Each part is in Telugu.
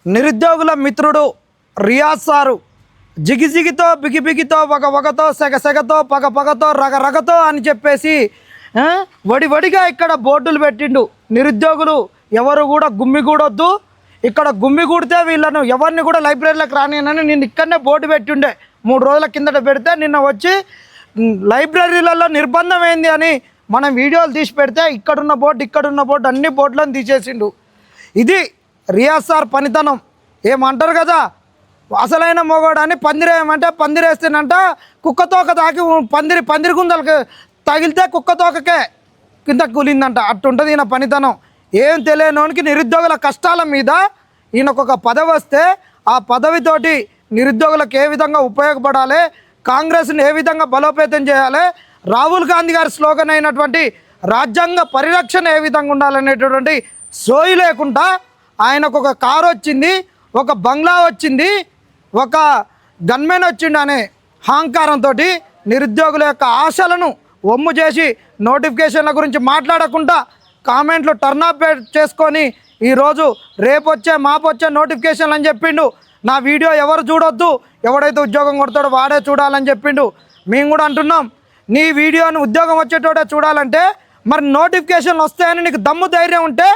నిరుద్యోగుల మిత్రుడు రియాజ్ సారు జిగిజిగితో బిగిబిగితో వగవగతో సెగసెగతో పగపగతో రగరగతో అని చెప్పేసి వడివడిగా ఇక్కడ బోర్డులు పెట్టిండు. నిరుద్యోగులు ఎవరు కూడా గుమ్మిగూడొద్దు, ఇక్కడ గుమ్మిగూడితే వీళ్ళను ఎవరిని కూడా లైబ్రరీలకు రానియనని నిన్న ఇక్కడనే బోర్డు పెట్టిండే. 3 రోజుల కిందట పెడితే నిన్న వచ్చి లైబ్రరీలలో నిర్బంధం ఏంది అని మనం వీడియోలు తీసి పెడితే ఇక్కడున్న బోర్డు అన్ని బోర్డులను తీసేసిండు. ఇది రియాజ్ సార్ పనితనం. ఏమంటారు కదా, అసలైన మొగోడని పందిరేయమంటే పందిరేస్తేనంట కుక్కతోక తాకి పందిరి గుందలకు తగిలితే కుక్కతోకకే కింద కూలిందంట. అట్టుంటుంది ఈయన పనితనం. ఏం తెలియనోనికి నిరుద్యోగుల కష్టాల మీద ఈయనకొక పదవి వస్తే ఆ పదవితోటి నిరుద్యోగులకు ఏ విధంగా ఉపయోగపడాలి, కాంగ్రెస్ని ఏ విధంగా బలోపేతం చేయాలి, రాహుల్ గాంధీ గారి స్లోగన్ అయినటువంటి రాజ్యాంగ పరిరక్షణ ఏ విధంగా ఉండాలనేటటువంటి సోయి లేకుండా ఆయనకు ఒక కారు వచ్చింది, ఒక బంగ్లా వచ్చింది, ఒక గన్మెన్ వచ్చిండు అనే అహంకారంతో నిరుద్యోగుల యొక్క ఆశలను ఒమ్ము చేసి నోటిఫికేషన్ల గురించి మాట్లాడకుండా కామెంట్లు టర్నాప్ చేసుకొని ఈరోజు రేపొచ్చే మాపొచ్చే నోటిఫికేషన్లు అని చెప్పిండు. నా వీడియో ఎవరు చూడొద్దు, ఎవడైతే ఉద్యోగం కొడతాడో వాడే చూడాలని చెప్పిండు. మేము కూడా అంటున్నాం, నీ వీడియోని ఉద్యోగం వచ్చేటోడే చూడాలంటే మరి నోటిఫికేషన్లు వస్తాయని నీకు దమ్ము ధైర్యం ఉంటే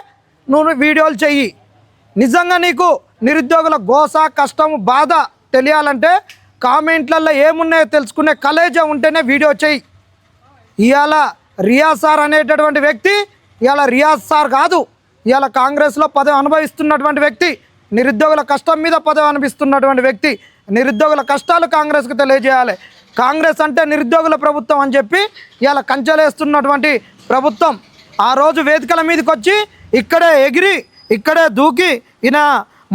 నువ్వు వీడియోలు చెయ్యి. నిజంగా నీకు నిరుద్యోగుల గోస కష్టం బాధ తెలియాలంటే కామెంట్లలో ఏమున్నాయో తెలుసుకునే కలేజా ఉంటేనే వీడియో చెయ్యి. ఇవాళ రియాజ్ సార్ అనేటటువంటి వ్యక్తి ఇవాళ రియాజ్ సార్ కాదు, ఇవాళ కాంగ్రెస్లో పదవి అనుభవిస్తున్నటువంటి వ్యక్తి, నిరుద్యోగుల కష్టం మీద పదవి అనిపిస్తున్నటువంటి వ్యక్తి. నిరుద్యోగుల కష్టాలు కాంగ్రెస్కి తెలియజేయాలి. కాంగ్రెస్ అంటే నిరుద్యోగుల ప్రభుత్వం అని చెప్పి ఇవాళ కంచెలేస్తున్నటువంటి ప్రభుత్వం. ఆ రోజు వేదికల మీదకి వచ్చి ఇక్కడే ఎగిరి ఇక్కడే దూకి ఈయన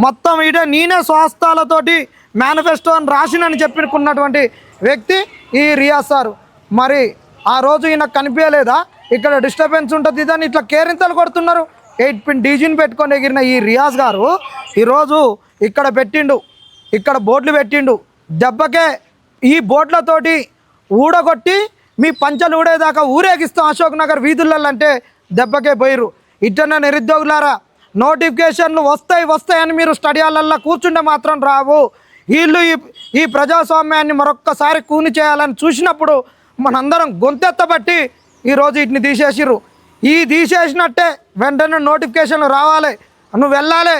మొత్తం నేనే స్వాస్థాలతోటి మేనిఫెస్టో అని రాసినని చెప్పుకున్నటువంటి వ్యక్తి ఈ రియాజ్ సారు. మరి ఆ రోజు ఈయన కనిపించలేదా? ఇక్కడ డిస్టర్బెన్స్ ఉంటుంది ఇదని ఇట్లా కేరింతలు కొడుతున్నారు. 8 పిన్ డీజీని పెట్టుకొని ఎగిరిన ఈ రియాజ్ గారు ఈరోజు ఇక్కడ పెట్టిండు, ఇక్కడ బోర్డులు పెట్టిండు. దెబ్బకే ఈ బోర్డులతోటి ఊడగొట్టి మీ పంచలు ఊడేదాకా ఊరేగిస్తాం అశోక్ నగర్ వీధులలో అంటే దెబ్బకే పోయిరు. ఇట్టన్న నిరుద్యోగులారా, నోటిఫికేషన్లు వస్తాయని మీరు స్టడీ హాలల్లో కూర్చుంటే మాత్రం రావు. వీళ్ళు ఈ ప్రజాస్వామ్యాన్ని మరొక్కసారి కూని చేయాలని చూసినప్పుడు మనందరం గొంతెత్తబట్టి ఈరోజు వీటిని తీసేసిర్రు. ఈ తీసేసినట్టే వెంటనే నోటిఫికేషన్లు రావాలి, నువ్వు వెళ్ళాలి,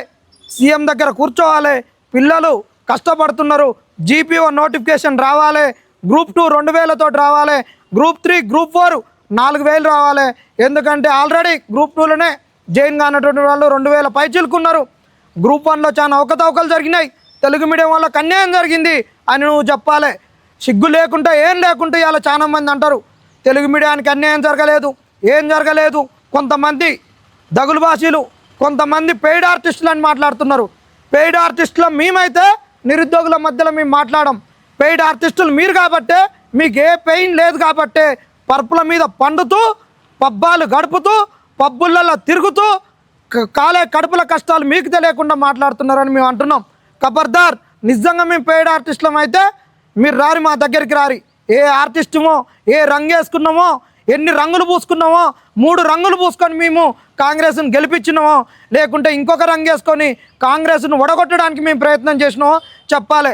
సీఎం దగ్గర కూర్చోవాలి. పిల్లలు కష్టపడుతున్నారు, జీపీఓ నోటిఫికేషన్ రావాలి, గ్రూప్ 2 2000 రావాలి, గ్రూప్ 3 గ్రూప్ 4 4000 రావాలి. ఎందుకంటే ఆల్రెడీ గ్రూప్ 2లోనే జైన్ కానటువంటి వాళ్ళు 2000 పైచిలుకున్నారు. గ్రూప్ 1లో చాలా అవకతవకలు జరిగినాయి, తెలుగు మీడియం వాళ్ళకి అన్యాయం జరిగింది అని నువ్వు చెప్పాలి. సిగ్గు లేకుండా ఏం లేకుండా ఇలా చాలామంది అంటారు తెలుగు మీడియానికి అన్యాయం జరగలేదు, ఏం జరగలేదు. కొంతమంది దగులు భాషలు, కొంతమంది పెయిడ్ ఆర్టిస్టులు అని మాట్లాడుతున్నారు. పెయిడ్ ఆర్టిస్టులు మేమైతే నిరుద్యోగుల మధ్యలో మేము మాట్లాడడం. పెయిడ్ ఆర్టిస్టులు మీరు కాబట్టే, మీకు ఏ పెయిన్ లేదు కాబట్టే పరుపుల మీద పండుతూ పబ్బాలు గడుపుతూ పబ్బులలో తిరుగుతూ కడుపుల కష్టాలు మీకు తెలియకుండా మాట్లాడుతున్నారని మేము అంటున్నాం. ఖబర్దార్, నిజంగా మేము పెయిడ్ ఆర్టిస్టులం అయితే మీరు రారి, మా దగ్గరికి రారి. ఏ ఆర్టిస్టుమో, ఏ రంగు వేసుకున్నామో, ఎన్ని రంగులు పూసుకున్నామో, 3 రంగులు పూసుకొని మేము కాంగ్రెస్ను గెలిపించినామో, లేకుంటే ఇంకొక రంగు వేసుకొని కాంగ్రెస్ను ఒడగొట్టడానికి మేము ప్రయత్నం చేసినామో చెప్పాలి.